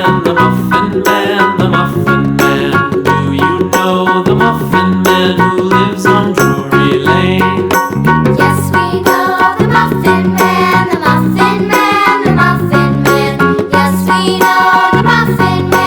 Man, the Muffin Man, the Muffin Man. Do you know the Muffin Man who lives on Drury Lane? Yes, we know the Muffin Man, the Muffin Man, the Muffin Man. Yes, we know the Muffin Man.